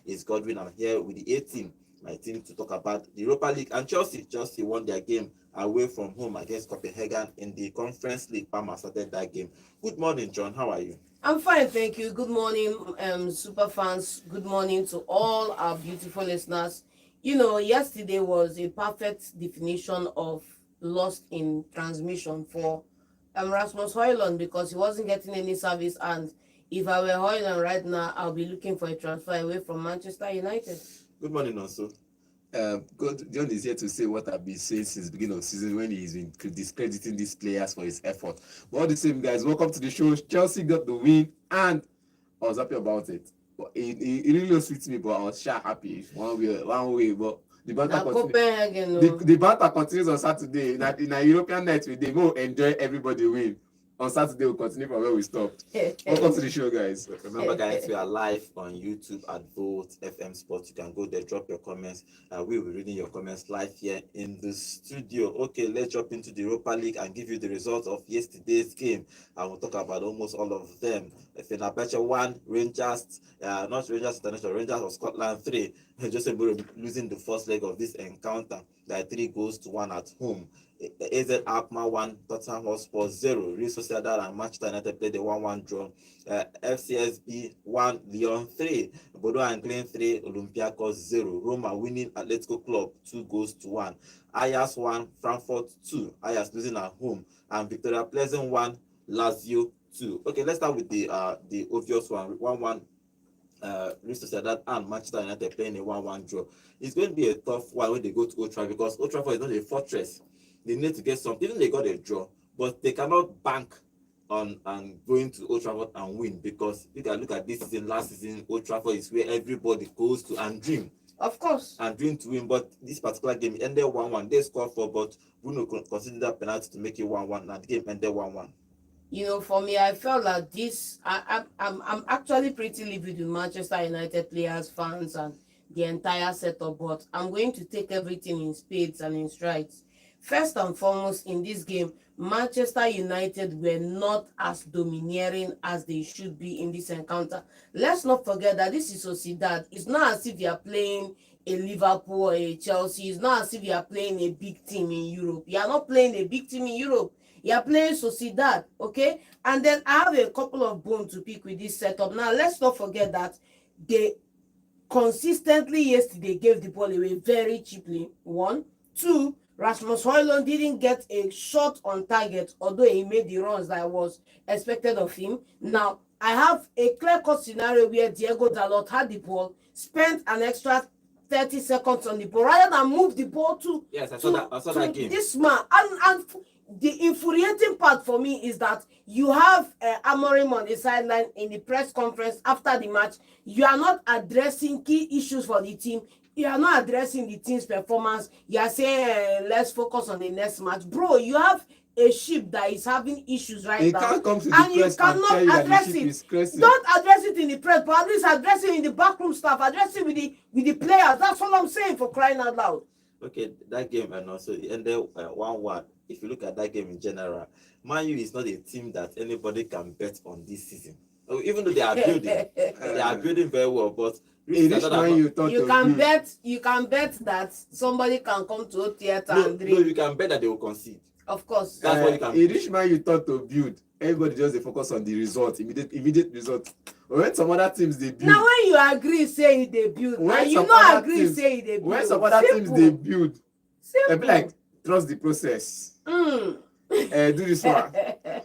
is Godwin. I'm here with the A team, my team, to talk about the Europa League and Chelsea. Chelsea won their game away from home against Copenhagen in the Conference League. Palmer started that game. Good morning, John. How are you? I'm fine, thank you. Good morning, super fans. Good morning to all our beautiful listeners. Yesterday was a perfect definition of lost in transmission for Rasmus Højlund because he wasn't getting any service. And if I were Højlund right now, I'll be looking for a transfer away from Manchester United. Good morning, also. God, John is here to say what I've been saying since the beginning of the season when he's been discrediting these players for his effort. But all the same, guys, welcome to the show. Chelsea got the win, and I was happy about it. But it really sweet me, but I was sure happy one way. But the banter continues on Saturday. In a European night, we will enjoy everybody win. On Saturday, we'll continue from where we stopped. Welcome to the show, guys. Remember, guys, we are live on YouTube at Volt FM Sports. You can go there, drop your comments. We will be reading your comments live here in the studio. Okay, let's jump into the Europa League and give you the results of yesterday's game. I will talk about almost all of them. Fenerbahce 1, Rangers, not Rangers International, Rangers of Scotland 3. Jose Mourinho losing the first leg of this encounter by 3-1 at home. AZ Alkmaar 1, Tottenham Hotspur 0. Real Sociedad and Manchester United played a 1-1 draw. FCSB 1, Lyon 3. Bodo and Glimt 3, Olympiacos 0. Roma winning Atletico Club 2-1. Ajax 1, Frankfurt 2. Ajax losing at home. And Victoria Pleasant 1, Lazio 2. Okay, let's start with the obvious one. 1-1. Real Sociedad and Manchester United playing a 1-1 draw. It's going to be a tough one when they go to Old Trafford because Old Trafford is not a fortress. They need to get something. Even they got a draw, but they cannot bank on going to Old Trafford and win because you can look at this season. Last season, Old Trafford is where everybody goes to and dream. Of course. And dream to win. But this particular game ended 1-1. They scored 4, but Bruno considered that penalty to make it 1-1, and the game ended 1-1. For me, I felt like this. I'm actually pretty livid with Manchester United players, fans, and the entire setup. But I'm going to take everything in spades and in strides. First and foremost, in this game, Manchester United were not as domineering as they should be in this encounter. Let's not forget that this is Sociedad. It's not as if you are playing a Liverpool or a Chelsea. It's not as if you are playing a big team in Europe. You are not playing a big team in Europe. You are playing Sociedad, okay? And then I have a couple of bones to pick with this setup. Now, let's not forget that they consistently yesterday gave the ball away very cheaply. 1. 2, Rasmus Højlund didn't get a shot on target, although he made the runs that was expected of him. Now, I have a clear-cut scenario where Diego Dalot had the ball, spent an extra 30 seconds on the ball, rather than move the ball to... Yes, I saw that game. This man. And the infuriating part for me is that you have Amorim on the sideline in the press conference after the match. You are not addressing key issues for the team. You are not addressing the team's performance. You are saying, let's focus on the next match. Bro, you have a ship that is having issues right now. Can't come to the and you press cannot and tell you address that the ship it. is Don't address it in the press, but at least address it in the backroom staff. Address it with the players. That's all I'm saying, for crying out loud. Okay, that game and also it ended 1-1. If you look at that game in general, Man U is not a team that anybody can bet on this season. Even though they are building very well, but you can bet that somebody can come to Old Theatre and drink. No, you can bet that they will concede. Of course. That's what you can. In this man you thought to build, everybody just focus on the result, immediate result. When some other teams they build. Now when you agree say they build, and you not agree say they build. When some other teams they build, they be like, trust the process. Do this one.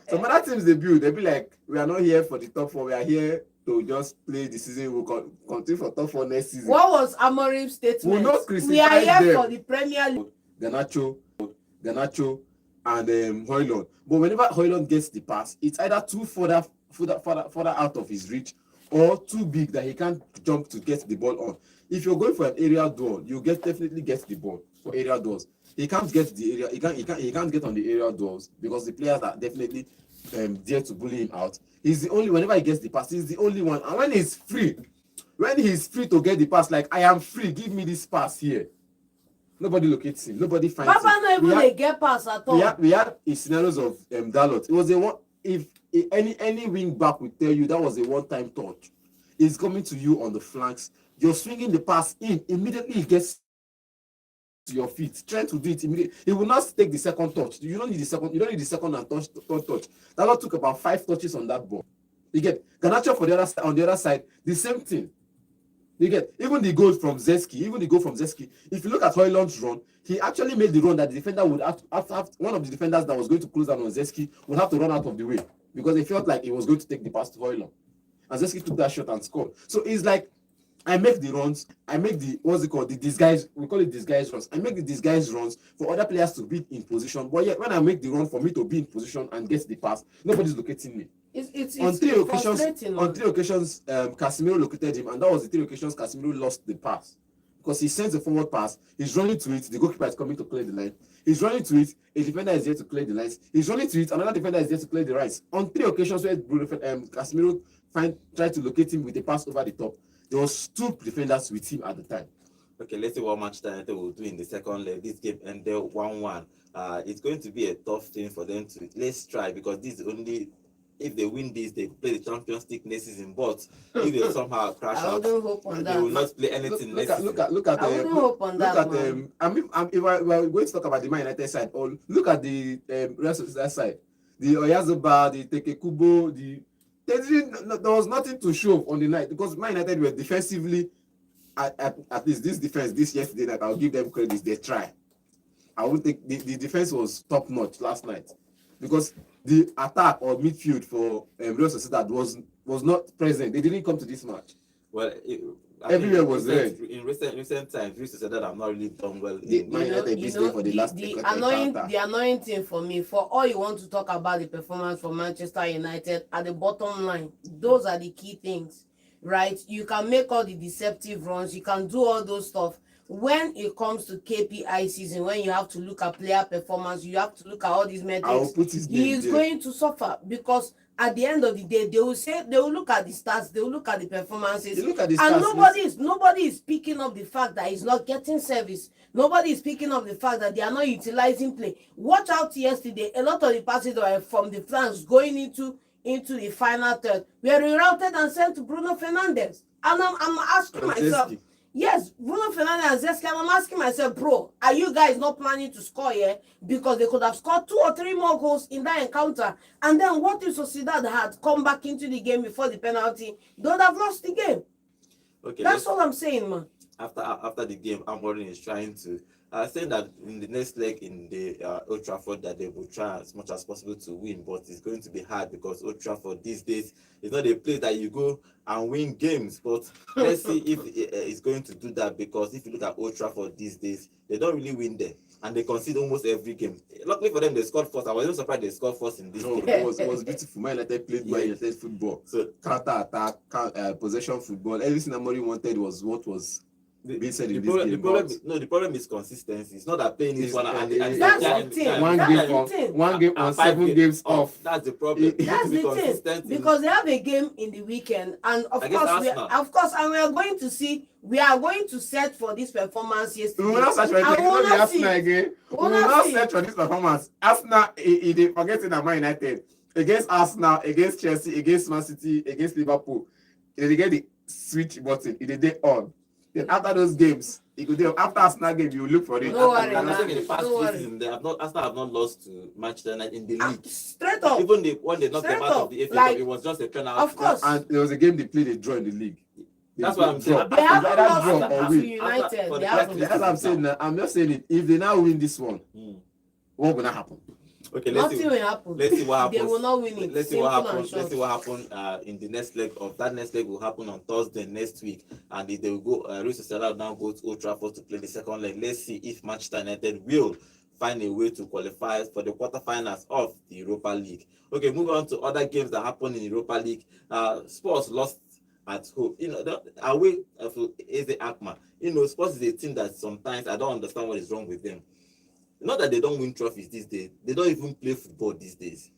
Some other teams they build, they be like, we are not here for the top 4, we are here to just play the season. We'll continue for top 4 next season. What was Amorim's statement? We'll not criticize we are here them. For the Premier League. Garnacho and Højlund. But whenever Højlund gets the pass, it's either too further out of his reach or too big that he can't jump to get the ball on. If you're going for an aerial duel, you definitely get the ball for aerial duels. He can't get the area. He can't get on the aerial duels because the players are definitely there to bully him out. He's the only. Whenever he gets the pass, he's the only one. And when he's free to get the pass, like I am free, give me this pass here. Nobody locates him. Nobody finds him. Papa not even get pass at all. We had scenarios of Dalot. It was a one. If any wing back would tell you that was a one-time touch. He's coming to you on the flanks. you're swinging the pass in, immediately it gets to your feet, trying to do it immediately. He will not take the second touch. You don't need the second, and third touch. That one took about 5 touches on that ball. You get Garnacho on the other side, the same thing. You get even the goal from Zeski. If you look at Højlund's run, he actually made the run that the defender would have one of the defenders that was going to close down on Zeski would have to run out of the way because he felt like he was going to take the pass to Højlund. And Zeski took that shot and scored. So it's like I make the runs, I make the the disguise, we call it disguise runs. I make the disguise runs for other players to be in position. But yet when I make the run for me to be in position and get the pass, nobody's locating me. On three occasions, Casemiro located him, and that was the 3 occasions Casemiro lost the pass. Because he sends a forward pass, he's running to it, the goalkeeper is coming to clear the line. He's running to it, a defender is there to clear the lines. He's running to it, another defender is there to clear the rights. On 3 occasions where Casemiro tried to locate him with a pass over the top, there was 2 defenders with him at the time. Okay, let's see what Manchester United will do in the second leg. This game ended 1-1. It's going to be a tough thing for them to let's try because this is only if they win this, they play the Champions League next season. But if they somehow crash out, they will not play anything next season. Look at if we're going to talk about the Man United side, or look at the rest of that side, the Oyarzabal, the Tekekubo, there was nothing to show on the night because Man United were defensively at least this yesterday night. I'll give them credit. They try. I would think the defense was top notch last night because the attack or midfield for Real Sociedad was not present. They didn't come to this match. Well, everywhere was red. In recent times, Real Sociedad have not really done well. The annoying thing for me, for all you want to talk about the performance for Manchester United, at the bottom line, those are the key things, right? You can make all the deceptive runs, you can do all those stuff. When it comes to KPI season, when you have to look at player performance, you have to look at all these metrics, he is going to suffer because at the end of the day, they will look at the stats, they will look at the performances, and nobody is picking up the fact that he's not getting service. Nobody is picking up the fact that they are not utilizing play. Watch out yesterday, a lot of the passes were from the flanks going into the final third were rerouted and sent to Bruno Fernandes. And I'm asking myself, yes, Bruno Fernandes and Zeski, and I'm asking myself, bro, are you guys not planning to score here? Because they could have scored 2 or 3 more goals in that encounter. And then what if Sociedad had come back into the game before the penalty? They would have lost the game. Okay, that's all I'm saying, man. After the game, Amorim is trying to saying that in the next leg in the Old Trafford that they will try as much as possible to win, but it's going to be hard because Old Trafford these days is not a place that you go and win games. But let's see if it's going to do that because if you look at Old Trafford these days, they don't really win there and they concede almost every game. Luckily for them, they scored first. I was even surprised they scored first in this game. It was beautiful. Man United played Man United football. So counter attack, possession football. Everything Amorim wanted was what was. The problem is consistency. It's not that playing is one and that's the thing. One game on 7 games off. That's the problem. That's the thing because they have a game in the weekend, and of course, and we are going to set for this performance yesterday. We will not search for Arsenal again. We will not search for this performance. Arsenal, forgetting that Man United against Arsenal, against Chelsea, against Man City, against Liverpool, they get the switch button. It is on. Then after those games, after Arsenal game, you look for it. No worry, I'm saying in the past season, Arsenal have not lost to Manchester United in the league. Straight up. Even when they knocked them out of the FA Cup, it was just a penalty. Of course. And there was a game they played a draw in the league. That's what I'm saying. They haven't lost to United. That's what I'm saying. I'm just saying it. If they now win this one, what will not happen? Okay, nothing will happen. Let's see what happens. They will not win it. Let's see what happens. In the next leg of that next leg will happen on Thursday next week, and if they will go, Real Sociedad now go to Old Trafford to play the second leg. Let's see if Manchester United will find a way to qualify for the quarterfinals of the Europa League. Okay, moving on to other games that happened in Europa League. Spurs lost at home. Away of AZ Alkmaar. Spurs is a team that sometimes I don't understand what is wrong with them. Not that they don't win trophies these days. They don't even play football these days.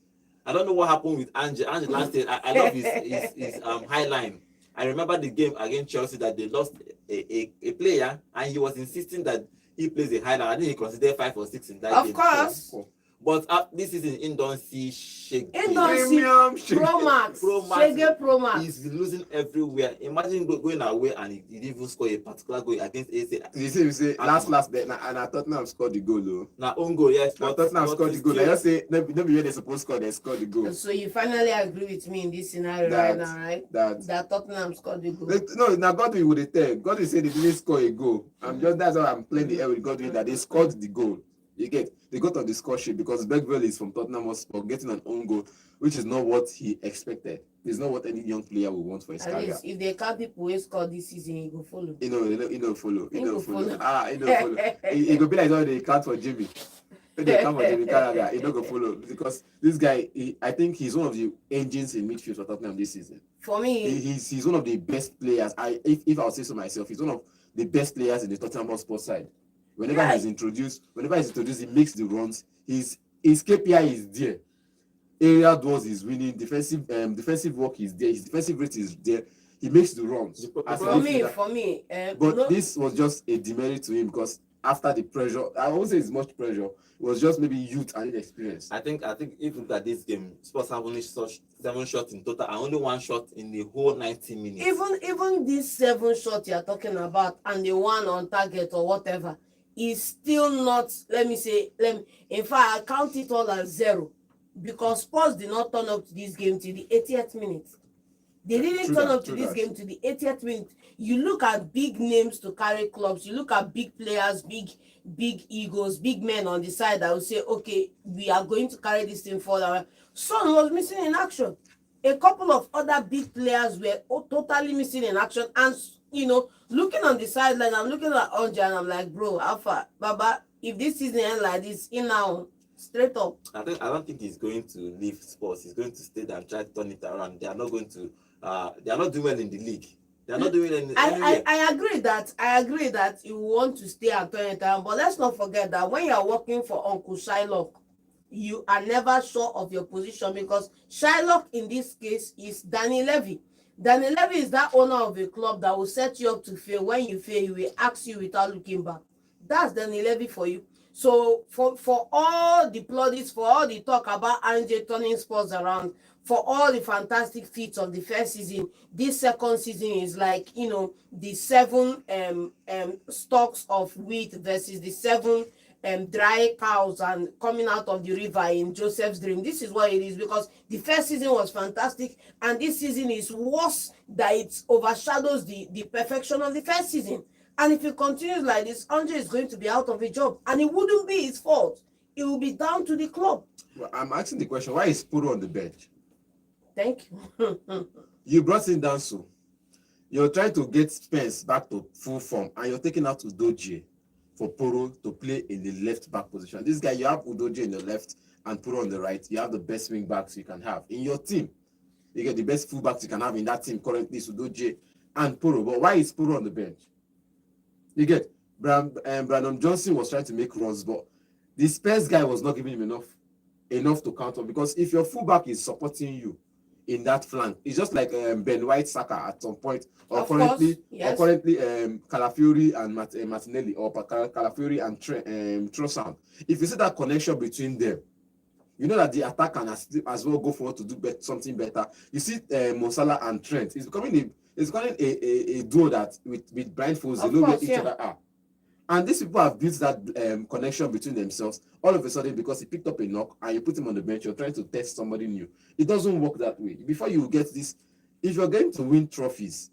I don't know what happened with Ange. Ange last year, I love his high line. I remember the game against Chelsea that they lost a player and he was insisting that he plays a high line. I think he considered 5 or 6 in that game. Of course. But this is in don't see shake. Premium shake. Pro Max, Pro Max Shege Pro Max. He's losing everywhere. Imagine going away and he didn't even score a particular goal against AC. You say last day, and Tottenham scored the goal though. Now own goal, yes. Now Tottenham scored the goal. I just say no be where they supposed to score, they scored the goal. So you finally agree with me in this scenario right now, right? That Tottenham scored the goal. No, now Godwin would tell. Godwin said they didn't score a goal. That's why I'm playing the air with Godwin that they scored the goal. You get they got on the score sheet because Bergville is from Tottenham Hotspur getting an own goal, which is not what he expected. It's not what any young player would want for his career. If they count people who scored this season, he go follow. He don't follow. He don't follow. He don't follow. He go be like how they count for Jimmy. When they count for Jimmy Carragher, he don't go follow because this guy, I think he's one of the engines in midfield for Tottenham this season. For me, he's one of the best players. If I would say so myself, he's one of the best players in the Tottenham Hotspur side. Whenever he's introduced, he makes the runs. His KPI is there. Area duels is winning. Defensive work is there. His defensive rate is there. He makes the runs. For me. But this was just a demerit to him because after the pressure, I won't say it's much pressure. It was just maybe youth and inexperience. I think if you look at this game, Spurs have only 7 shots in total and only 1 shot in the whole 90 minutes. Even these 7 shots you're talking about and the one on target or whatever is still not. In fact, I count it all as 0 because Spurs did not turn up to this game till the 80th minute. They didn't turn up to this game to the 80th minute. You look at big names to carry clubs. You look at big players, big egos, big men on the side that will say, okay, we are going to carry this thing forward. Son was missing in action. A couple of other big players were totally missing in action. And, looking on the sideline, I'm looking at Onja and I'm like, bro, Alpha, Baba, if this season ends like this, in now, straight up. I don't think he's going to leave Spurs. He's going to stay there and try to turn it around. They are not going to. They are not doing well in the league. They are not doing well in. I agree that you want to stay and turn it around, but let's not forget that when you are working for Uncle Shylock, you are never sure of your position because Shylock in this case is Danny Levy. Danny Levy is that owner of a club that will set you up to fail. When you fail, he will ask you without looking back. That's Danny Levy for you. So for all the plaudits, for all the talk about Ange turning Spurs around, for all the fantastic feats of the first season, this second season is like, the 7 stalks of wheat versus the 7 dry cows and coming out of the river in Joseph's dream. This is what it is because the first season was fantastic and this season is worse that it overshadows the perfection of the first season. And if it continues like this, Andre is going to be out of a job and it wouldn't be his fault. It will be down to the club. Well, I'm asking the question, why is Puro on the bench? Thank you. You brought in Danso. You're trying to get Spence back to full form and you're taking out Udogie for Puro to play in the left back position. This guy, you have Udogie in the left and Puro on the right. You have the best wing backs you can have in your team. You get the best full backs you can have in that team currently is Udogie and Puro. But why is Puro on the bench? You get Brandon Johnson was trying to make runs, but the Spurs guy was not giving him enough to count on because if your fullback is supporting you in that flank, it's just like Ben White Saka at some point, or currently Calafiori and Martinelli, or Calafiori and Trossard. If you see that connection between them, you know that the attack can as well go forward to do something better. You see Mo Salah and Trent. It's becoming a duo that with Brian Foles, they know where each other are. And these people have built that connection between themselves. All of a sudden, because he picked up a knock and you put him on the bench, you're trying to test somebody new. It doesn't work that way. Before you get this, if you're going to win trophies,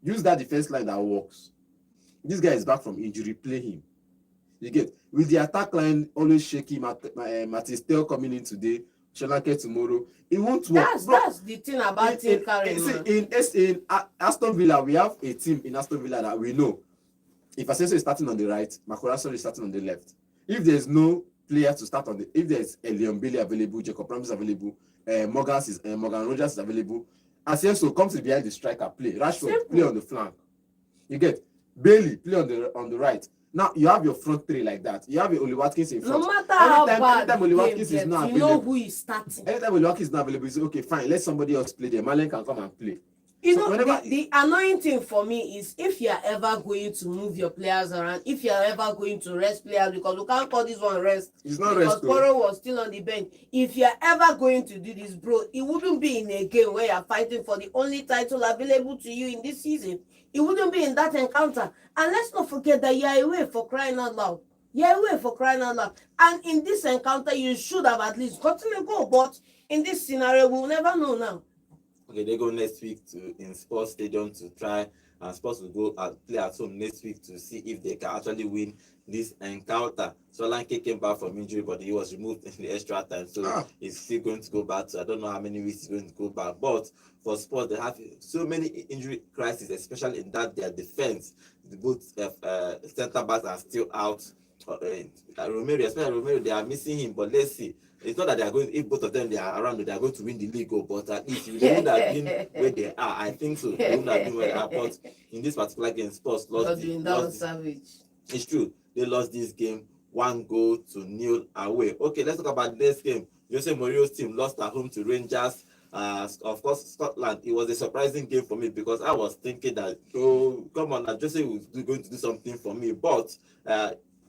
use that defense line that works. This guy is back from injury, play him. You get with the attack line always shaky. Martin still coming in today, Shalake tomorrow. It won't work. That's the thing about team carrying. In Aston Villa, we have a team in Aston Villa that we know. If Asensio is starting on the right, Makoraso is starting on the left. If there's no player to start if there's Leon Bailey available, Jacob Ramsey is available, Morgan Rogers is available, Asensio comes behind the striker, play. Rashford, play on the flank. You get Bailey, play on the right. Now you have your front three like that. You have your Oli Watkins in front. No matter how bad anytime Oli Watkins is not available, you know who is starting. Anytime Oli Watkins is not available, you say, okay, fine, let somebody else play there. Malen can come and play. You So know, whenever the annoying thing for me is if you're ever going to move your players around, if you're ever going to rest players, because we can't call this one rest, it's not because rest, though. Poro was still on the bench. If you're ever going to do this, bro, it wouldn't be in a game where you're fighting for the only title available to you in this season. It wouldn't be in that encounter. And let's not forget that you're away, for crying out loud. You're away, for crying out loud. And in this encounter, you should have at least gotten a goal. But in this scenario, we'll never know now. Okay, they go next week to in Sports Stadium to try, and Sports will go play at home next week to see if they can actually win this encounter. Solanke came back from injury, but he was removed in the extra time, so he's still going to go back to, I don't know how many weeks he's going to go back. But for Sports, they have so many injury crises, especially in that their defense. The both centre backs are still out. Romero, especially Romero, they are missing him, but let's see. It's not that they are going, if both of them they are around, they are going to win the league, but at least they would have been where they are. I think so. They would have been where they are. But in this particular game, Sports lost. Savage. It's true. They lost this game 1-0 away. Okay, let's talk about this game. Jose Mourinho's team lost at home to Rangers. Of course, Scotland. It was a surprising game for me because I was thinking that, oh, come on, Jose was going to do something for me. But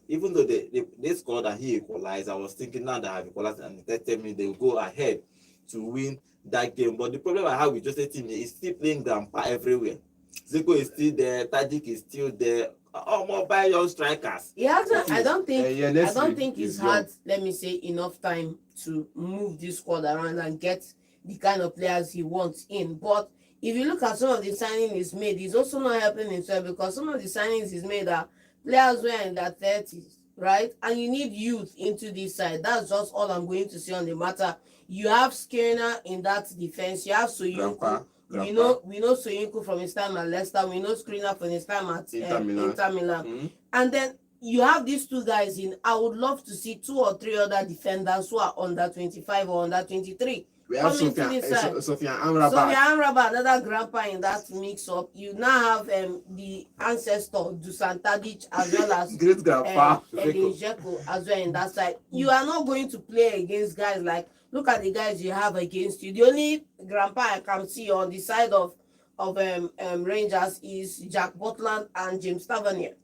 even though they scored and he equalized, I was thinking now that I have equalized and the 30 minutes they will go ahead to win that game. But the problem I have with Jose team is still playing grandpa everywhere. Zico is still there, Tadic is still there. All mobile young strikers. He hasn't. I don't think. I don't think he's he's had, let me say, enough time to move this squad around and get the kind of players he wants in. But if you look at some of the signings he's made, he's also not helping himself because some of the signings he's made are players who are in their 30s, right? And you need youth into this side. That's just all I'm going to say on the matter. You have Skinner in that defense. You have Soyuncu. We know Soyuncu from his time at Leicester. We know Skriniar from his time at Inter Milan. Mm-hmm. And then you have these two guys in. I would love to see 2 or 3 other defenders who are under 25 or under 23. We have Sofian Amrabat, another grandpa in that mix-up. You now have the ancestor Dusan Tadic as well as great grandpa Edin Dzeko as well in that side. You are not going to play against guys like, look at the guys you have against you. The only grandpa I can see on the side of Rangers is Jack Butland and James Tavernier.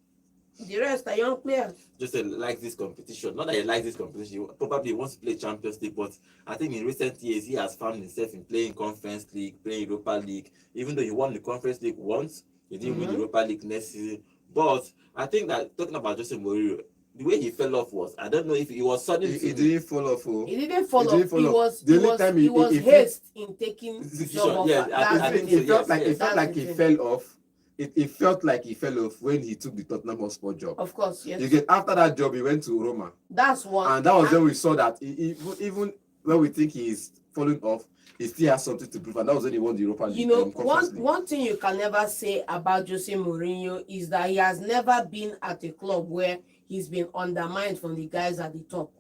The rest are young players. Just like this competition. Not that he likes this competition. He probably wants to play Champions League, but I think in recent years he has found himself in playing Conference League, playing Europa League. Even though he won the Conference League once, he didn't win the Europa League next season. But I think that talking about Jose Mourinho, the way he fell off was, I don't know if he was sudden. He didn't fall off. He didn't fall off. He was haste in taking decision. Off. Yes, I think it felt like he fell off. It felt like he fell off when he took the Tottenham Hotspur job. Of course, yes. You get after that job, he went to Roma. That's one. And that was when we saw that even when we think he is falling off, he still has something to prove. And that was when he won the Europa League. You know, one thing you can never say about Jose Mourinho is that he has never been at a club where he's been undermined from the guys at the top.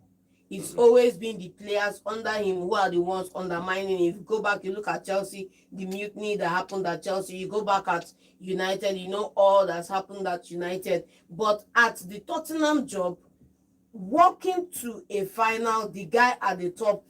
It's always been the players under him who are the ones undermining. If you go back, you look at Chelsea, the mutiny that happened at Chelsea. You go back at United, you know all that's happened at United. But at the Tottenham job, walking to a final, the guy at the top,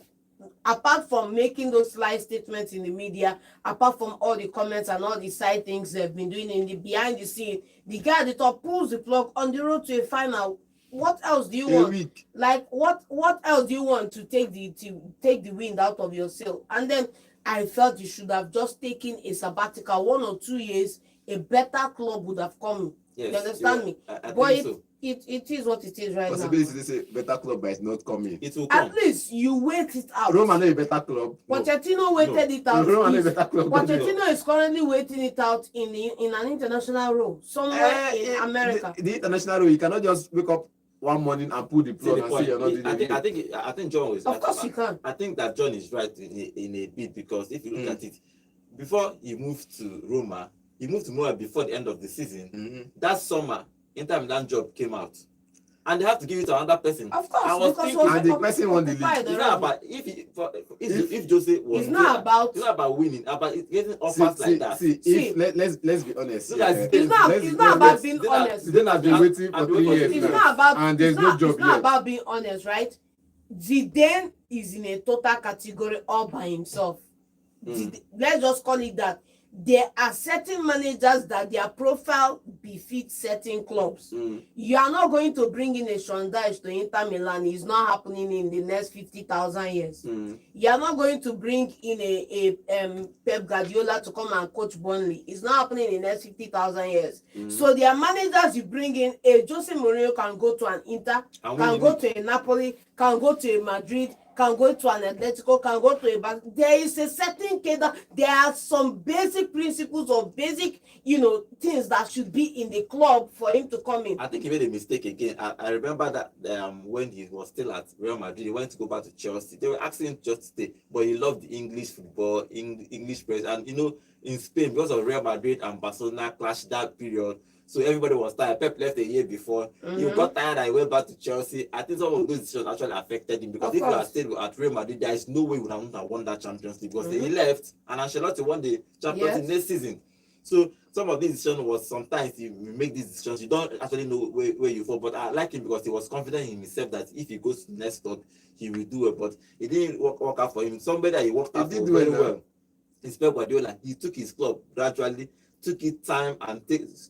apart from making those slight statements in the media, apart from all the comments and all the side things they've been doing in the behind the scene, the guy at the top pulls the plug on the road to a final. What else do you want? Like what else do you want to take the wind out of your sail? And then I felt you should have just taken a sabbatical 1 or 2 years. A better club would have come. Yes, you understand me? I but think so. It is what it is right Possibility now. to say better club but it's not coming. It will come. At least you wait it out. Roma not a better club. Pochettino waited it out. Roma not a better club. Pochettino is currently waiting it out in an international role somewhere in America. The international role, you cannot just wake up one morning and pull the plug and say you're not doing it. I think John was right. Of course you can. I think that John is right in a bit because if you look at it, before he moved to Roma before the end of the season. That summer, Inter Milan job came out. And they have to give it to another person. Of course, I was thinking, and the person won the league. It's not about if Jose was. It's not about winning. About getting offers like that. Let's be honest. It's not about being honest. Then I've been waiting for 3 years It's now, not about and there's no job It's not yet. about being honest, right? Zidane is in a total category all by himself. Let's just call it that. there are certain managers that their profile befits certain clubs. You are not going to bring in a Shondage to Inter Milan. It's not happening in the next 50,000 years. You are not going to bring in a Pep Guardiola to come and coach Burnley. It's not happening in the next 50,000 years. So there are managers you bring in. A Jose Mourinho can go to an Inter, can go to a Napoli, can go to a Madrid, can go to an Atletico, can go to a Bar. There is a certain cadre. There are some basic principles or basic, things that should be in the club for him to come in. I think he made a mistake again. I remember that when he was still at Real Madrid, he wanted to go back to Chelsea. They were asking him just to stay, but he loved the English football, English press, and in Spain, because of Real Madrid and Barcelona clash that period. So everybody was tired. Pep left a year before. He got tired and he went back to Chelsea. I think some of those decisions actually affected him, because if he had stayed at Real Madrid, there is no way he would have won that Champions League, because he left and Ancelotti won the Champions League next season. So some of these decisions was, sometimes you make these decisions, you don't actually know where you fall. But I like him because he was confident in himself that if he goes to the next club, he will do it. But it didn't work out for him. Somebody that he worked out for very well is Pep Guardiola. He took his club gradually, took it time, and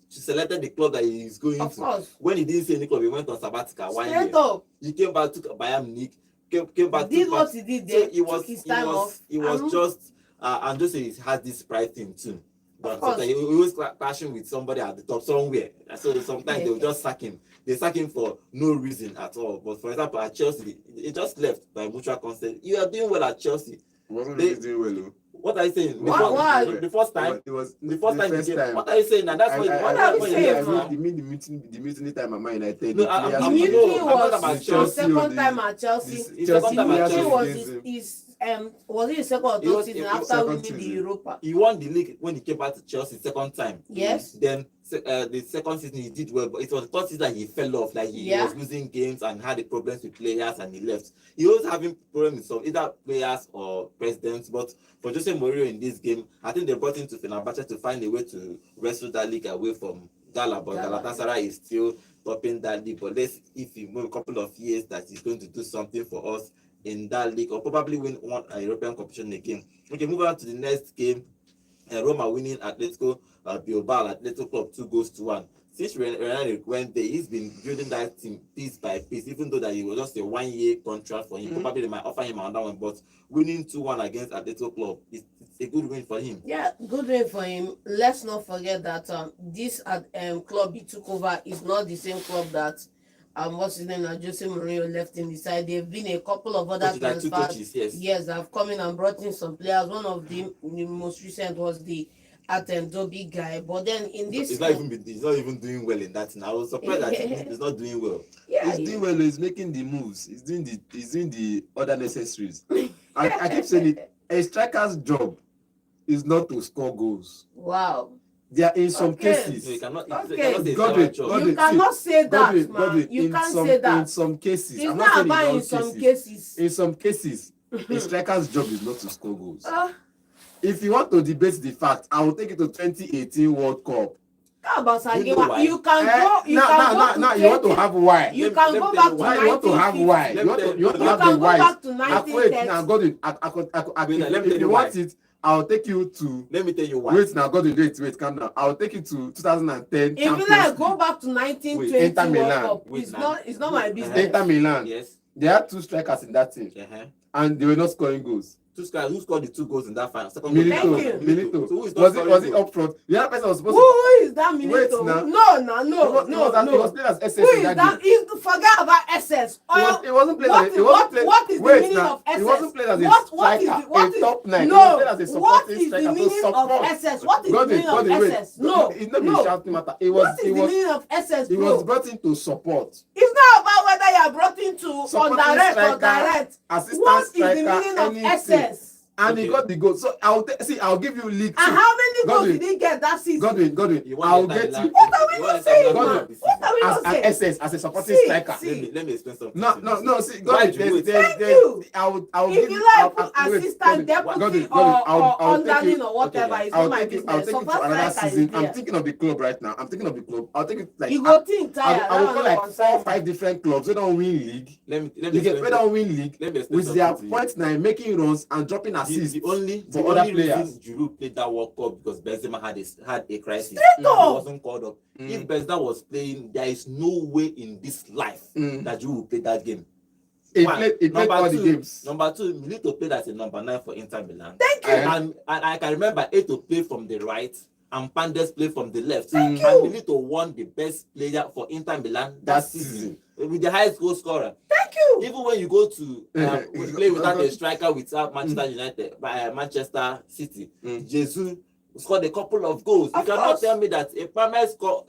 selected the club that he is going to. When he didn't see any club, he went on sabbatical 1 year. He came back, took Bayern Munich, came back. Did what he did there. So took his time off. He was just, and just he has this pride thing too. But sometimes he always clashing with somebody at the top somewhere. So sometimes they will just sack him. They sack him for no reason at all. But for example, at Chelsea, he just left by mutual consent. You are doing well at Chelsea. Wasn't really doing well, though. What are you saying? The first time? It was the first time first you came. time. What are you saying? And that's what you saying? You mean the mutiny time at Man United? No, The mutiny was Chelsea second time at Chelsea. His second time at Mutiny Chelsea. was it his second or third season after winning the Europa? He won the league when he came back to Chelsea second time. Yes. Then the second season he did well, but it was the third season that he fell off. Like he was losing games and had the problems with players, and he left. He was having problems with some either players or presidents. But for Jose Mourinho in this game, I think they brought him to Fenerbahce to find a way to wrestle that league away from Gala. But Galatasaray is still topping that league. But let's, if he move a couple of years, that he's going to do something for us in that league, or probably win one European competition again. We can move on to the next game. Roma winning Atletico Bilbao, Atletico Club 2-1. Since Renan went there, he's been building that team piece by piece, even though that it was just a 1-year contract for him. Probably they might offer him another one, but winning 2-1 against Atletico Club is a good win for him. Yeah, good win for him. Let's not forget that this club he took over is not the same club that what's his name, Jose Mourinho left him beside. There have been a couple of other transfers. Yes, I've come in and brought in some players. One of the most recent was the Atendobi guy. But then in this, he's not even doing well in that. I was surprised that he's not doing well. Yeah, he's doing well. He's making the moves. He's doing the other necessaries. I keep saying it. A striker's job is not to score goals. Wow. There are in some cases. So you cannot say that, man. You can't say that. In some cases. It's not about in some cases. In some cases, a striker's job is not to score goals. If you want to debate the fact, I will take it to 2018 World Cup. How about Sagewa? You want to have why? You can go back to 1950. You want to have why? You want to have the why? Back to 1930. If you want it, I'll take you to. Let me tell you why. Wait now, wait, calm down. I'll take you to 2010. If you like, go back to 1920 Inter Milan. World Cup. It's not my business. Inter Milan. Yes. They had two strikers in that team, and they were not scoring goals. Who scored the 2 goals in that final? Milito. So was it up front? The other person was supposed Who is that Milito? Wait now. No. He was playing as SS. Who is that? Forget about SS. He wasn't playing as what is the meaning of SS? He wasn't playing as a striker, a top 9. No. He was playing as a What supporting is the striker to meaning of support. SS? What is the meaning of SS? No. It's not a shouting matter. What is the meaning of SS, He bro? was brought in to support. It's not about whether you are brought into Supporting direct or striker, direct. Assistant What is the striker, meaning of anything. SS? And he got the goal. So I'll give you league. And how many goals did he get that season? Godwin. I'll get you. What are we not saying, man? What are we not As saying? SS, as a supporting striker. Let me explain something. No. See, Godwin, thank you. I'll If give you like, put assistant, deputy, or underling or whatever, it's not my business. I'll take you to another season. I'm thinking of the club right now. I'll take it like. You go think tired. I will call like 4 or 5 different clubs. They don't win league. Let me They don't win league with their something. points now, making runs and dropping as assists the only for other reason players. Giroud played that World Cup because Benzema had a crisis. Straight He up. wasn't called up. If Benzema was playing, there is no way in this life that you will play that game. He One. played all the games. Number two, Milito played as a number 9 for Inter Milan. Thank you. And I can remember Eto played from the right and Pandes played from the left. Thank And you. Milito won the best player for Inter Milan That that season with the highest goal scorer. Thank you. Even when you go to play without a striker without Manchester United, Manchester City, Jesus scored a couple of goals. You cannot tell me that a primary score,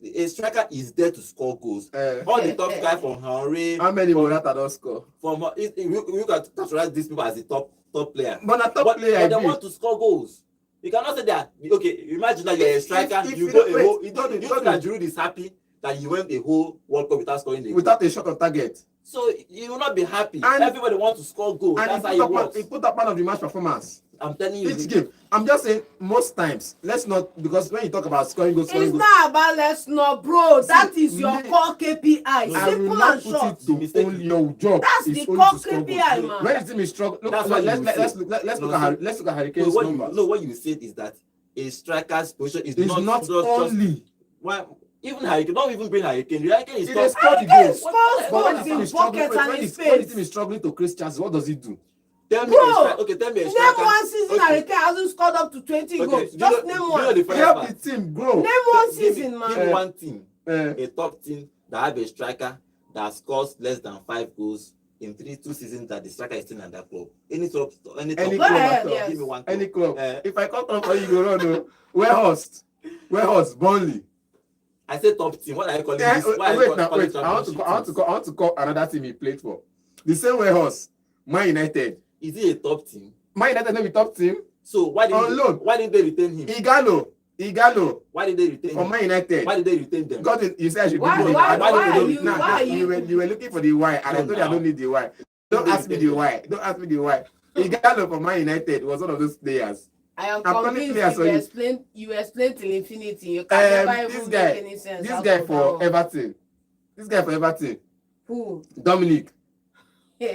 a striker is there to score goals. All the top guys from Henry. How many Morata don't score? From we can categorize these people as the top player. But a top player, but they want to score goals. You cannot say that. Okay, imagine that you're a striker. You go a whole. You think that Giroud is happy that you went a whole World Cup without scoring a goal. Without a shot on target. So you will not be happy. And everybody wants to score goals. And that's how it works. He put up man of the match performance. I'm telling you. Each game. I'm just saying most times. Let's not, because when you talk about scoring goals, It's not about let's not, bro. That is your me- core KPI. I will Simple not and put short. it to only your job. That's is the only core to score KPI, goals. man. When the team is struggling, look, That's what you will let's say. look No, at Hurricane's what numbers. what you said is that a striker's position is It's not just only. why even Hurricane, don't even bring Hurricane. Hurricane is It top. is scored the Hurricane goals. scores But when the goals team in is struggling, buckets and in when the space. team is struggling to create chances, what does it do? Tell me Bro, tell me a Name striker. one season Okay. Hurricane hasn't scored up to 20 Okay, goals. you Just know- name you one. know the first Help part. the team grow. Name one Give me- season, Give man. me one team, Uh, a top team that have a striker that scores less than 5 goals in 2 seasons that the striker is still in that club. Any top Any club. Go club ahead, at all. yes. Give me one club. Any club. Uh, If I come for you, go run. No. Where Burnley. I say top team. What are you calling Yeah, this? Why are you wait, calling I want to call another team he played for. The same warehouse, Man United. Is he a top team? Man United not be top team. So why On loan. didn't they retain him? Igalo Why did they retain from him? Man United. Why did they retain them? God, you said I should Why- give you the why- I don't why need are the- you- nah, why are you were looking for the why, and I told you I don't need the why. Don't ask me the why. Don't ask me the why. Igalo from Man United was one of those players. I am I'm calling convinced players you explain till infinity. You can never This even guy, make any sense. this out guy of for that Everton. This guy for Everton. one. Dominic. Who?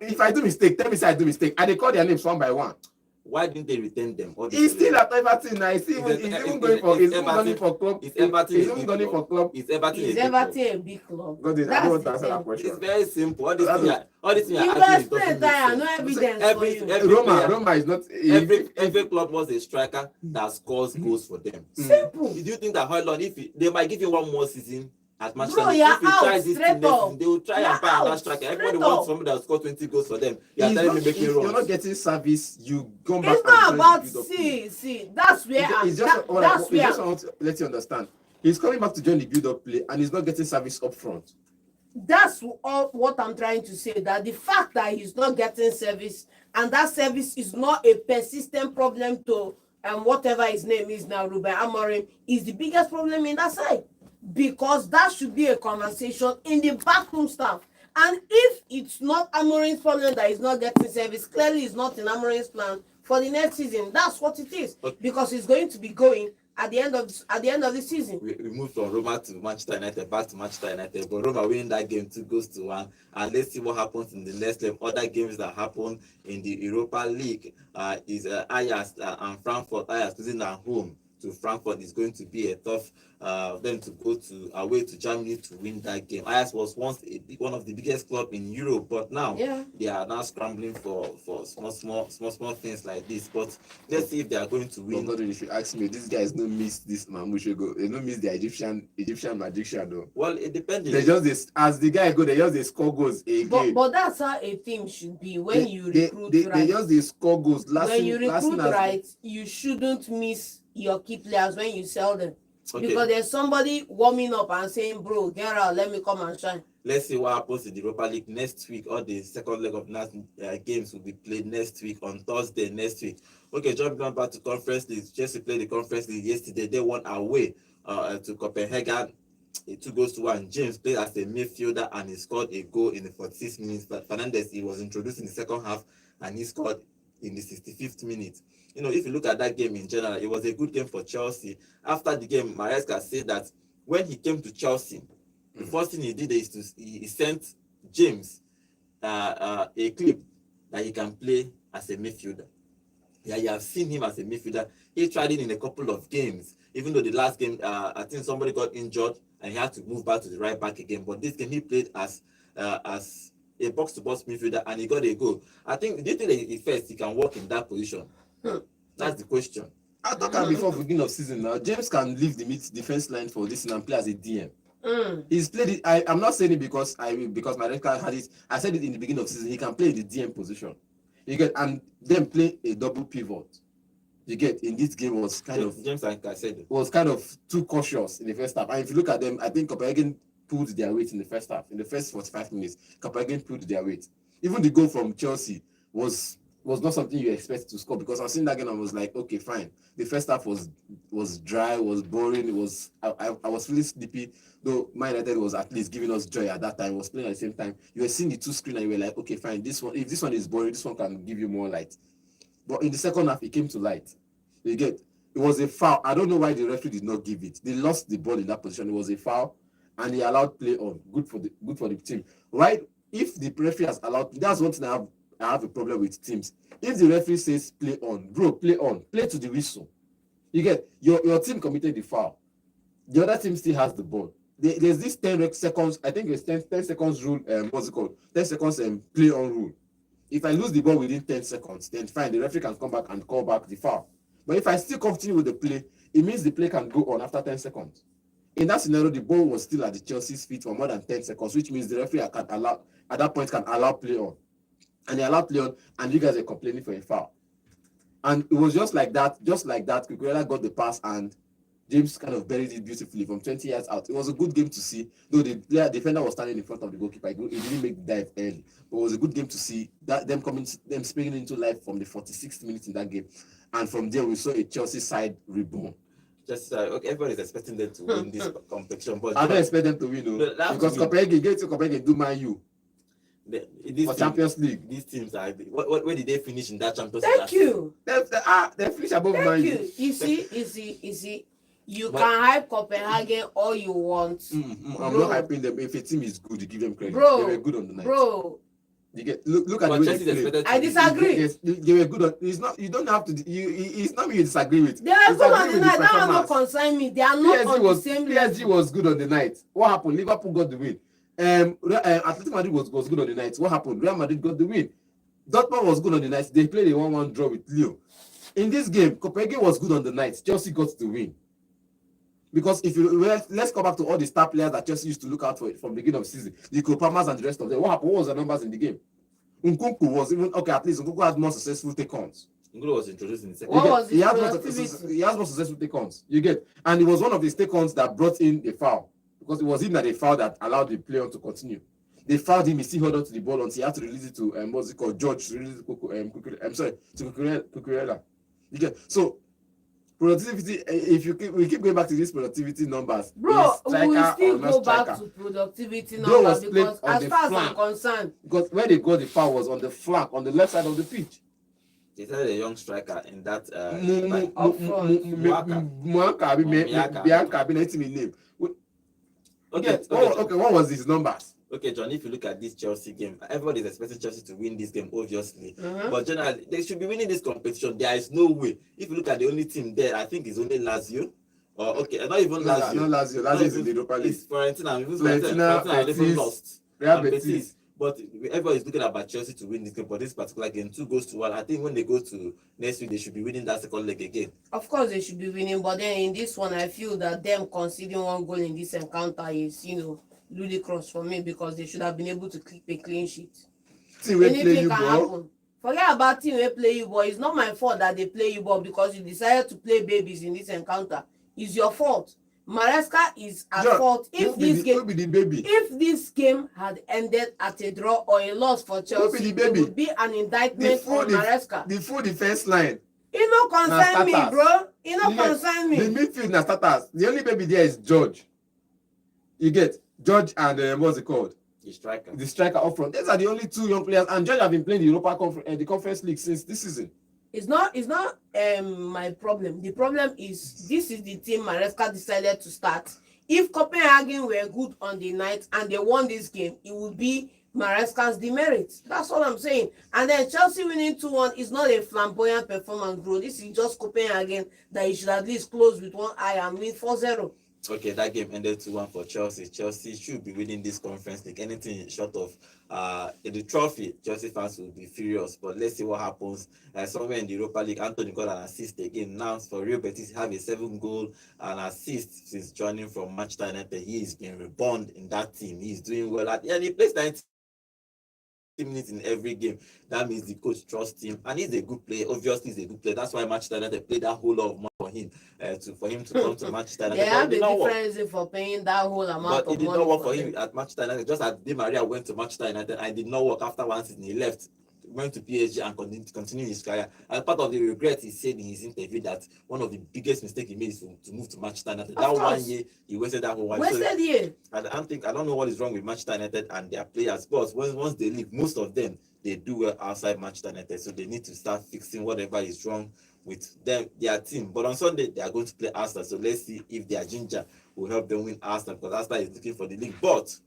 If I do mistake, tell me say I do mistake. And they call their names one by one. Why didn't they retain them? He's still at Everton now. He's even going for club. Is Everton He's a even big going for club? club. Is Everton Is a big club? Everton a big club? God, I That's don't want to the answer that thing. question. It's very simple. All these That's things are You arguing, guys it play doesn't make that, no sense. evidence Every- for you. every- Roma is not. Every club wants a striker that scores goals for them. Simple. Do you think that Højlund, they might give you one more season at Manchester Bro, United, you're if he out tries this straight thing next up. season, they will try You're and find another out striker. straight Everybody up. wants somebody that will score 20 goals for them. You are telling me If making you're runs. not getting service, you come back. It's not and about join the build-up play. see. That's where It's just what that's I where just want to let you understand. He's coming back to join the build-up play, and he's not getting service up front. that's all what I'm trying to say. That the fact that he's not getting service and that service is not a persistent problem to whatever his name is now, Ruben Amorim, is the biggest problem in that side. Because that should be a conversation in the backroom staff. And if it's not Amorim's problem that he's not getting service, clearly it's not in Amorim's plan for the next season. That's what it is. Okay. Because he's going to be going at the end of the season. We moved from Roma to Manchester United, back to Manchester United, but Roma winning that game 2-1, and let's see what happens in the next level. Other games that happen in the Europa League is Ajax and Frankfurt. Ajax losing at home to Frankfurt is going to be a tough them to go to away to Germany to win that game. Ajax was once one of the biggest clubs in Europe, but now they are now scrambling for small things like this. But let's see if they are going to win. God, if you ask me, these guys don't miss this Mamushego. They don't miss the Egyptian magician though. Well, it depends. They just this as the guy go, they just they score goals again. But that's how a team should be when you recruit right. They just they score goals. When you recruit right, you shouldn't miss your key players when you sell them. Okay. Because there's somebody warming up and saying, bro, get out, let me come and shine. Let's see what happens in the Europa League next week. All the second leg of games will be played next week on Thursday next week. Okay, jumping on back to Conference League. Chelsea played the Conference League yesterday. They won away to Copenhagen. 2-1. James played as a midfielder and he scored a goal in the 46 minutes. But Fernandes, he was introduced in the second half and he scored in the 65th minute. You know, if you look at that game in general, it was a good game for Chelsea. After the game, Maresca said that when he came to Chelsea, the first thing he did is he sent James a clip that he can play as a midfielder. Yeah, you have seen him as a midfielder. He tried it in a couple of games, even though the last game, I think somebody got injured and he had to move back to the right back again. But this game, he played as a box-to-box midfielder and he got a goal. I think, do you think that first he can work in that position? That's the question. I thought that before beginning of season now, James can leave the mid defense line for this and play as a DM. He's played it. I'm not saying it because my red card had it. I said it in the beginning of season. He can play the DM position. You get, and then play a double pivot. You get, in this game was kind of James and Caicedo was kind of too cautious in the first half. And if you look at them, I think Copenhagen pulled their weight in the first half. In the first 45 minutes, Copenhagen pulled their weight. Even the goal from Chelsea was not something you expect to score, because I was seeing that game and I was like, okay, fine. The first half was dry, was boring. It was I was really sleepy. Though Man United was at least giving us joy at that time. Was playing at the same time. You were seeing the two screen and you were like, okay, fine. This one, if this one is boring, this one can give you more light. But in the second half, it came to light. You get, it was a foul. I don't know why the referee did not give it. They lost the ball in that position. It was a foul, and they allowed play on. Good for the team. Right? If the referee has allowed, that's one thing I have a problem with teams. If the referee says play on, bro, play on, play to the whistle. You get, your team committed the foul. The other team still has the ball. There's this 10 seconds, I think it's 10 seconds rule, what's it called? 10 seconds play on rule. If I lose the ball within 10 seconds, then fine, the referee can come back and call back the foul. But if I still continue with the play, it means the play can go on after 10 seconds. In that scenario, the ball was still at the Chelsea's feet for more than 10 seconds, which means the referee can allow, at that point, can allow play on. And they allowed play on, and you guys are complaining for a foul. And it was just like that, Cucurella got the pass, and James kind of buried it beautifully from 20 yards out. It was a good game to see, though the defender was standing in front of the goalkeeper. He didn't make the dive early, but it was a good game to see that them springing into life from the 46th minute in that game. And from there, we saw a Chelsea side reborn. Just okay, everybody's expecting them to win this competition, but I don't expect them to win, though, because Copenhagen do Man U for Champions League. These teams are where did they finish in that Champions League? Thank you. They finish above Man U. You see. You can hype Copenhagen all you want. I'm not hyping them. If a team is good, you give them credit. Bro, they were good on the night. Bro, you get look at the way they played. I disagree. They were good on. It's not. You don't have to. It's not me you disagree with. They are good on the night. That will not concern me. They are not on the same level. PSG was good on the night. What happened? Liverpool got the win. Atletico Madrid was good on the night. What happened? Real Madrid got the win. Dortmund was good on the night. They played a 1-1 draw with Lyon. In this game, Copenhagen was good on the night. Chelsea got the win. Because if you let's go back to all the star players that Chelsea used to look out for from the beginning of the season, the Kopamas and the rest of them. What happened? What was the numbers in the game? Nkunku was even okay. At least Nkunku had more successful take-ons. Nkunku was introduced in the second. What was he has more successful take-ons. You get, and it was one of his take-ons that brought in the foul, because it was him that they foul that allowed the player to continue. They fouled him. He still held on to the ball until he had to release it to what's it called, George, to release it to Cucurella. You get, so. Productivity, we keep going back to these productivity numbers. Bro, we will still go back to productivity numbers because as far as I'm concerned. Because where they got the foul was on the flank, on the left side of the pitch. They said a young striker in that Bianca, name. Okay, what was his numbers? Okay, John, if you look at this Chelsea game, everybody is expecting Chelsea to win this game, obviously. But generally, they should be winning this competition. There is no way. If you look at the only team there, I think it's only Lazio. Or, okay, not even Lazio. No, Lazio. Lazio is in the Europa League. It's Fiorentina even lost. Real Betis. But everybody is looking at Chelsea to win this game. But this particular game, 2-1. I think when they go to next week, they should be winning that second leg again. Of course, they should be winning. But then in this one, I feel that them conceding one goal in this encounter is, ludicrous for me, because they should have been able to keep a clean sheet. Anything can happen. Forget about team wey play you ball. It's not my fault that they play you ball because you decided to play babies in this encounter. It's your fault. Maresca is at fault if this game had ended at a draw or a loss for Chelsea. It would be an indictment on Maresca. The full defense line. It no concern me, bro. It no concern me. The midfield na starters. The only baby there is George. You get George and what's it called? The striker up front. These are the only two young players, and George have been playing the Europa the Conference League since this season. It's not my problem. The problem is this is the team Maresca decided to start. If Copenhagen were good on the night and they won this game, it would be Maresca's demerits. That's all I'm saying. And then Chelsea winning 2-1 is not a flamboyant performance, bro. This is just Copenhagen that you should at least close with one eye and win 4-0. Okay, that game ended 2-1 for Chelsea. Chelsea should be winning this conference league. Anything short of the trophy, Chelsea fans will be furious. But let's see what happens. Somewhere in the Europa League, Anthony got an assist again. Now for Real Betis, have a 7-goal and assist since joining from Manchester United. He is being reborn in that team. He's doing well and he plays 90 minutes in every game. That means the coach trusts him, and he's a good player. Obviously, he's a good player. That's why Manchester United played that whole lot of money for him to come to Manchester United. They have a different reason for paying that whole amount of money. But it did not work for him at Manchester United. Just as Di Maria went to Manchester United, and it did not work after one season. He left, went to PSG and continue his career. And part of the regret, he said in his interview that one of the biggest mistakes he made is to move to Manchester United. That 1 year, he wasted that whole 1 year. Wasted year. I don't know what is wrong with Manchester United and their players, but once they leave, most of them, they do well outside Manchester United. So they need to start fixing whatever is wrong with them, their team. But on Sunday, they are going to play Arsenal. So let's see if their ginger will help them win Arsenal, because Arsenal is looking for the league. But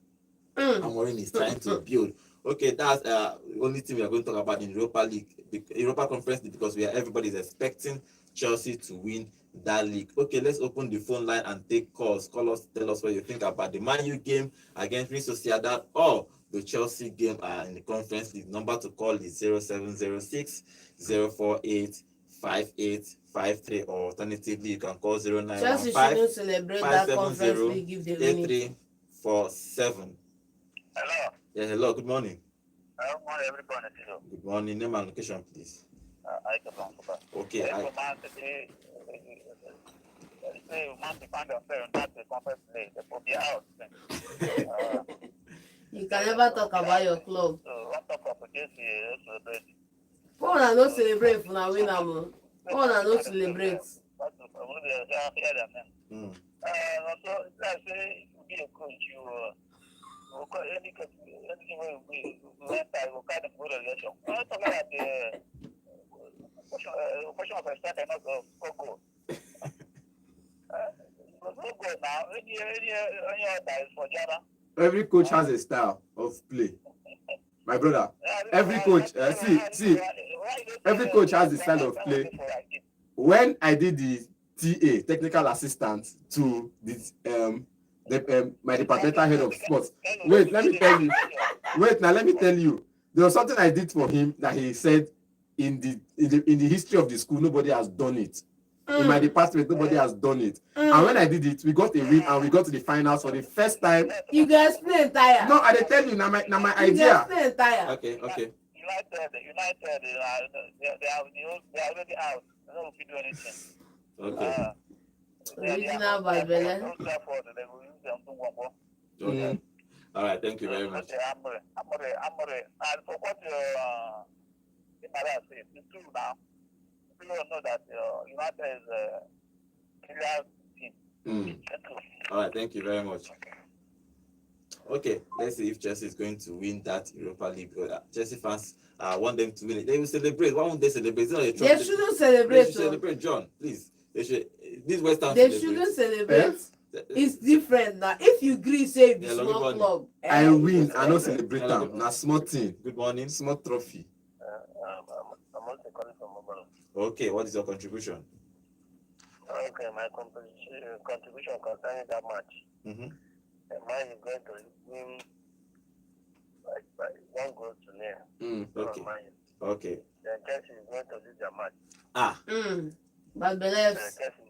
Amorim is trying to build. Okay, that's the only thing we are going to talk about in Europa League, Europa Conference League, because everybody is expecting Chelsea to win that league. Okay, let's open the phone line and take calls. Call us, tell us what you think about the Man U game against Real Sociedad or the Chelsea game in the Conference League. Number to call is 0706 048 5853, or alternatively you can call 0915 Chelsea shouldn't celebrate that Conference League if they win it. 8347. Hello. Yeah, hello, good morning. Good morning, everybody. Good morning. Name and location, please. Okay. You can never talk about your club. Who na no celebrate if una win am o? Who na no celebrate? Every coach has a style of play. My brother, every coach, see, every coach has a style of play. When I did the TA, technical assistant, to my departmental head of sports, let me tell you, there was something I did for him that he said in the history of the school, nobody has done it. In my department, nobody has done it. And when I did it, we got a win and we got to the finals for the first time. You guys play entire. No, I tell you, now my idea. You guys play entire. Okay. United, they are already out. They don't do anything. Okay. Original bad belle. Okay. All right, thank you very much. And for what said, it's true now. People don't know that United is a clear team. All right, thank you very much. Okay, let's see if Chelsea is going to win that Europa League. Because Chelsea fans want them to win it. They will celebrate. Why won't they celebrate? It's not a They shouldn't celebrate. They should celebrate, John. Please. They should. This West Ham. They shouldn't celebrate. It's different now. If you agree, say the small club. I win. I don't celebrate them. Now small team. Good morning. Small trophy. I'm also calling from Mobile. Okay, what is your contribution? Okay, my contribution concerning that match. Mm-hmm. The man is going to win by 1 goal to 0. Okay. Okay. Then Chelsea is going to lose their match. But believe. Chelsea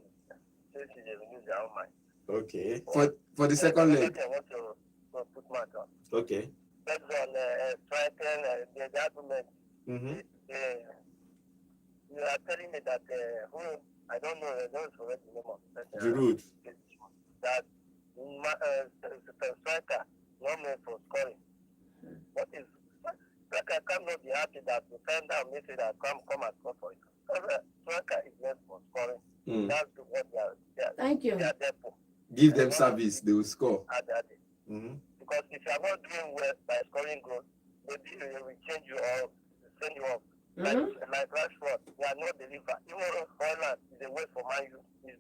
will lose their own match. Okay. For the second leg. I want to put match on. Okay. Based on striking the argument. You are telling me that I don't know, I don't forget the name of Giroud. That striker not made for scoring. What is striker cannot be happy that the defender may say that come and score for it. Striker is meant for scoring. That's what they are. Thank you. They are there for. Give them service, they will score. Because if you are not doing well by scoring goals, maybe they will change you or send you off. Like Rashford, they are not deliver. Even Holland is a waste for Man U. He's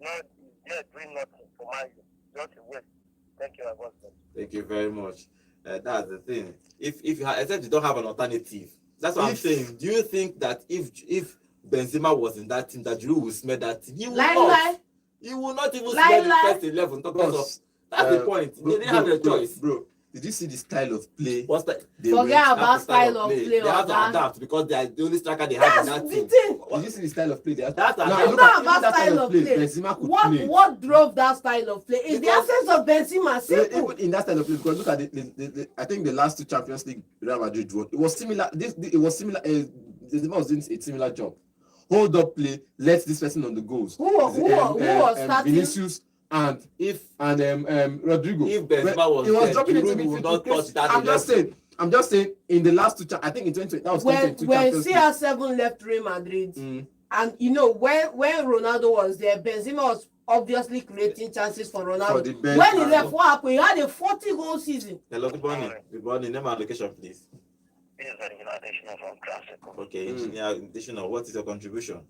there doing nothing for Man U. Just a waste. Thank you, I was. Thank you very much. That's the thing. If you except you don't have an alternative. That's what I'm saying. Do you think that if Benzema was in that team, that Giroud will smell that team? He will not. He will not even smell the first 11. That's the point. They didn't have a choice. Bro, did you see the style of play? Forget about style of play. They have to adapt because they are the only striker they have in that team. Did you see the style of play? It's not about style of play. Benzema could play. What drove that style of play is the absence of Benzema. Simple. Even in that style of play, because look at the I think the last two Champions League Real Madrid won. It was similar. It was similar. Benzema was doing a similar job. Hold up play, let this person on the goals. Who was starting? Vinicius and Rodrigo. If Benzema was there, dropping it to midfield. I'm just saying. In the last two, I think in 2020, that was 2022. When CR7 left Real Madrid, and you know when Ronaldo was there, Benzema was obviously creating chances for Ronaldo. When he left, what happened? He had a 40-goal season. Hello, good morning. Good morning. Name and location, please. This is Engineer Additional from Classic. Okay, Engineer Additional, what is your contribution?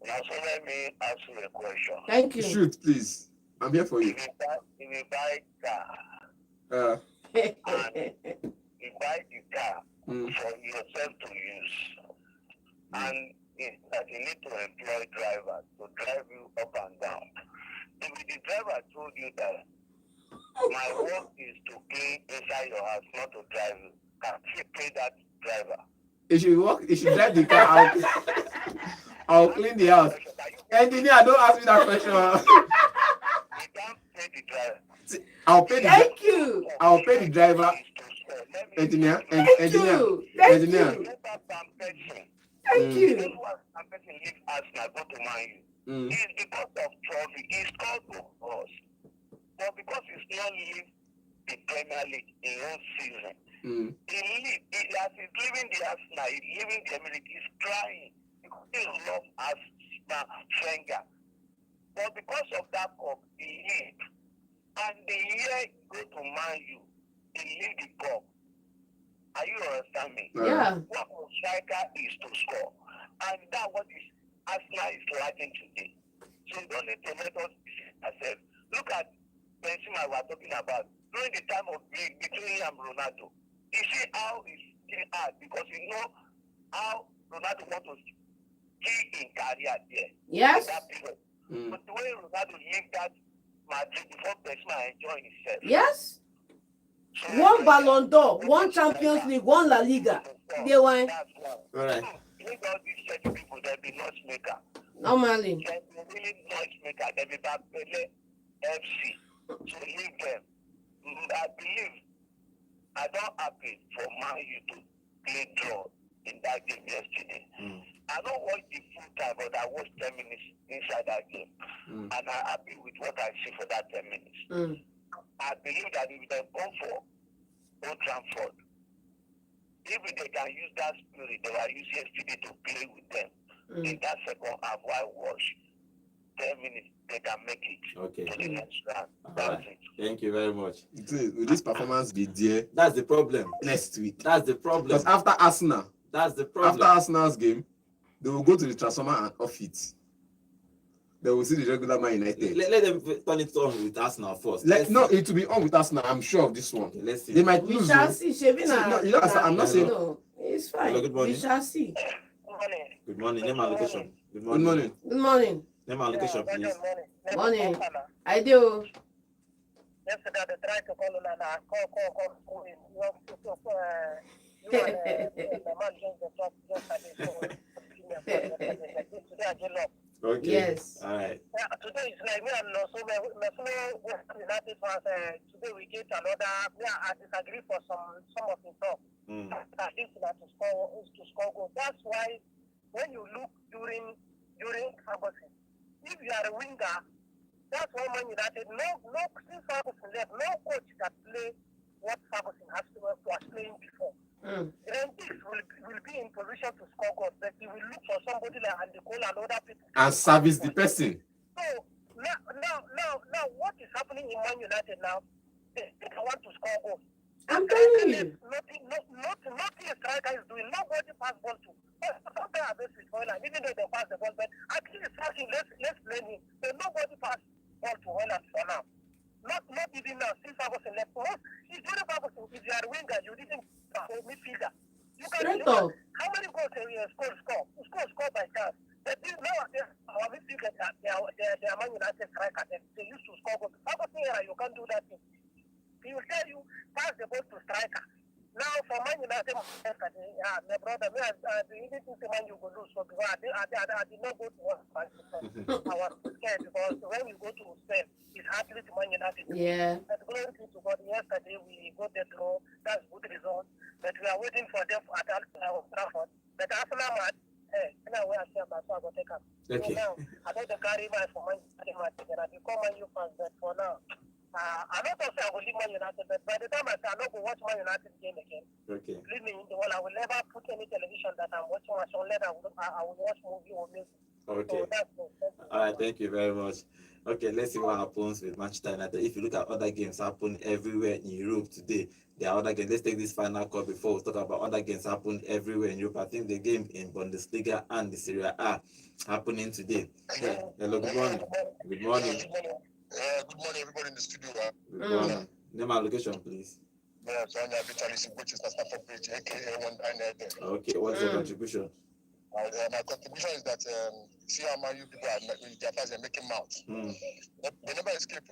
Now, so let me ask you a question. Thank you. Shoot, please. I'm here for you. If you buy car, and you buy the car for yourself to use, and that you need to employ drivers to drive you up and down. If the driver told you that my work is to clean inside your house, not to drive you, can you pay that driver? If you drive the car out, I'll clean the house. Engineer, don't ask me that question. You can't pay the driver. I'll pay the Thank you. I'll pay the driver. Engineer. Thank you. Engineer. You know what a person leave Arsenal go to Man U? It's because of trophy. He scored for us. But because he's not leave the Premier League in one season, as he's leaving the Arsenal, he's leaving the Emirates, he's crying because he loves Arsenal Wenger. But because of that cup, he leave. And the year he go to Man U, he leave the cup. Are you understand me? Yeah. What a striker is to score. And that's what Arsenal is lacking today. So you don't need to let us deceive ourselves. Look at Benzema we are talking about. During the time of between him and Ronaldo, you see how it's still hard because you know how Ronaldo wants to key in career there. Yes. That period. But the way Ronaldo left that Madrid before Benzema enjoying himself. Yes. So, One Ballon d'Or, one Champions League, one La Liga. They won. All right. Look all these church people, they'll be noise maker. Normally. They'll be really noise maker. They'll be back FC. So leave them. I believe I don't happy for Man U to play draw in that game yesterday. I don't watch the full time, but I watched 10 minutes inside that game. And I'm happy with what I see for that 10 minutes. I believe that if they go for Old Trafford, if they can use that spirit they were using yesterday to play with them in that second half while watch 10 minutes, they can make it to the next round. That's it. Thank you very much. Will this performance be there? That's the problem. Next week. That's the problem. Because after Arsenal, that's the problem. After Arsenal's game, they will go to the transformer and off it. They will see the regular Man United. Let them turn it on with Arsenal first. It will be on with Arsenal. I'm sure of this one. Okay, let's see. They might lose. We shall see. I'm not saying. No, it's fine. Hello, good morning. We shall see. Good morning. Name and location. Good morning. Good morning. Name and location, please. Morning. I do. Yesterday they tried to call on call him. You and the man joined the talk yesterday. Okay. Yes. All right. Today is like me and so United fans. Today we get another. I disagree for some of the talk. I think that to score goals. That's why when you look during Ferguson, if you are a winger, that's why Man United since Ferguson left, no coach can play what Ferguson was playing before. Then this will be in position to score goals, but he will look for somebody like Andy Cole and other people and service the person. So now what is happening in Man United now? They want to score goals. I'm telling you. Nothing a striker is doing. Nobody pass ball to. Sometimes I best with Holland, even though they pass the ball, but at least let's blame him. But nobody pass ball to Holland for now. Not even now, since I was in left. He's doing it tell you, pass the ball to striker. Now, for Man United, yesterday, my brother, the easy thing to Man you go lose. So because I did not go to one match because I was scared because when we go to Spain, it's hardly to Man United. Yeah. But glory be to God, yesterday we got the draw. That's good result. But we are waiting for them at Old Trafford. But Arsenal match, now we are still so I go take up. Okay. So now, I don't carry my for Man United match again. I become Man U fans, but for now. I'm not going to say I will leave Man United, but by the time I say I'm not going to watch Man United game again, Okay. believe me, in the world, I will never put any television that I'm watching unless I will watch movie or music. Okay. So that's it. All right, thank you very much. Okay, let's see what happens with Manchester United. If you look at other games happen everywhere in Europe today, there are other games. Let's take this final call before we talk about other games happen everywhere in Europe. I think the game in Bundesliga and the Serie A happening today. Yeah. Hello, good morning. Good morning. Good morning, everybody in the studio. Good morning. Name and location, please. Yeah, so I'm Vitalis, which is Stafford Bridge, aka 199. Okay, what's your contribution? My contribution is that see how many people their fans are making mouths. They never escape.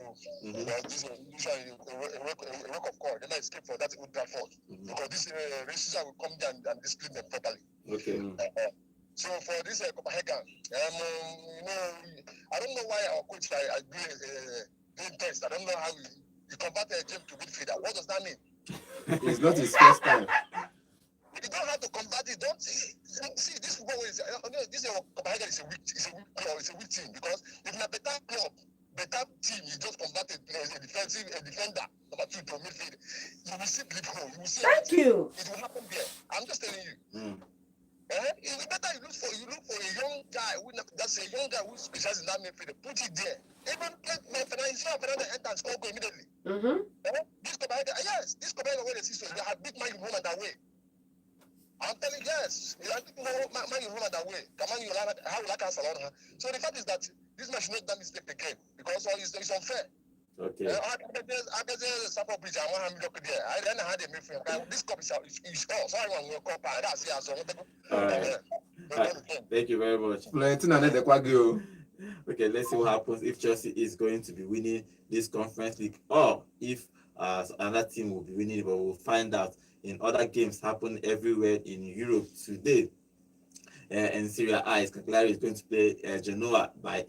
This is usually a work of God. They never escape for that Old Trafford because this racism will come down and discipline them properly. Okay. So for this Copenhagen, I don't know why our coach are doing test. I don't know how he converted a gym to midfielder. What does that mean? It's not his first time. You don't have to convert it. Don't see this football is this Copenhagen is a weak club. It's a weak team because if a better club, better team, you just converted a defender, number 2 to midfield, you will see bleed hole. You will see. Thank you. It will happen there. I'm just telling you. It's better you look for a young guy that's a young guy who specializes in that midfield. Put it there. Even Fernandez enter and score goal immediately. This Copenhagen where they see so they have beat Man United away. I'm telling you, yes, Man United away. How will I cancel on her? So the fact is that this man should not do that mistake again because it's unfair. Okay. I guess Stafford Bridge. I want him to look there. I don't know how they make for him. This cup is all. So I want to cup. That's it. So All right. Thank you very much. Okay, let's see what happens if Chelsea is going to be winning this Conference League or if another team will be winning, but we'll find out in other games happen everywhere in Europe today. And Serie A is Cagliari is going to play Genoa by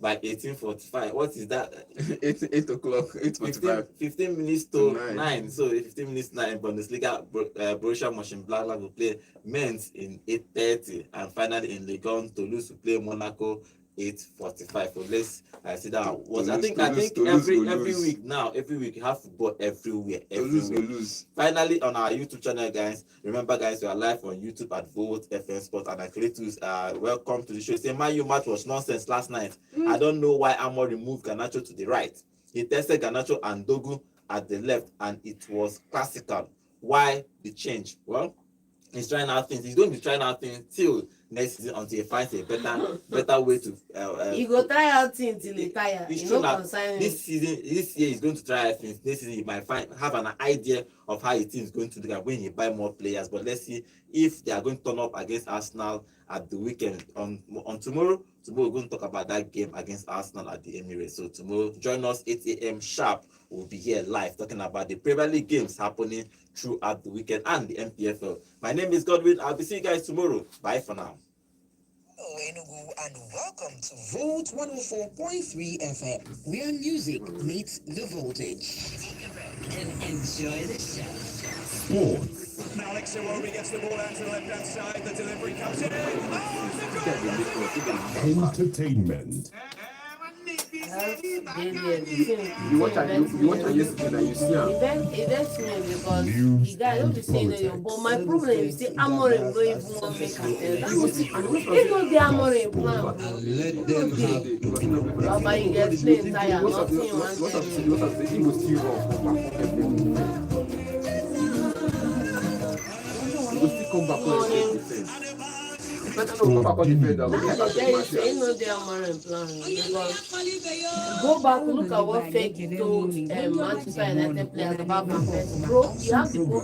18:45. What is that? 8 o'clock, 8:45. 15 minutes to 9. So 15 minutes 9. Bundesliga, Borussia Mönchengladbach will play Mainz in 8:30, and finally in Ligue 1, Toulouse will play Monaco 8:45. So let's see that. I think every week now, every week you have football everywhere. Finally on our YouTube channel, guys. Remember, guys, we are live on YouTube at Volt FM Sport, and Akritus, welcome to the show. Say Man U match was nonsense last night. I don't know why Amor removed Garnacho to the right. He tested Garnacho and Dogu at the left, and it was classical. Why the change? Well, he's trying out things. He's going to be trying out things till next season until he finds a better way to. He go try out things till he tire. It's true that this year he's going to try out things. This season he might have an idea of how his team is going to do that when he buy more players. But let's see if they are going to turn up against Arsenal at the weekend. On tomorrow we're going to talk about that game against Arsenal at the Emirates. So tomorrow, join us 8 a.m. sharp. We'll be here live talking about the Premier League games happening throughout the weekend and the MPFL. My name is Godwin. I'll be seeing you guys tomorrow. Bye for now. Hello, Enugu, and welcome to Volt 104.3 FM, where music meets the voltage. Take a break and enjoy the show. Sports. Now Alex Iwobi gets the ball out to the left-hand side. The delivery comes in. Entertainment. You watch yesterday, you see him. That's me because the guy don't be saying that. But my problem is the Amorim don't even want to make it. It's not the Amorim plan. Baba, you get playing tired. Nothing come back on the go back, look at what Fake told Manchester United players about Van Persie. Bro, you have to go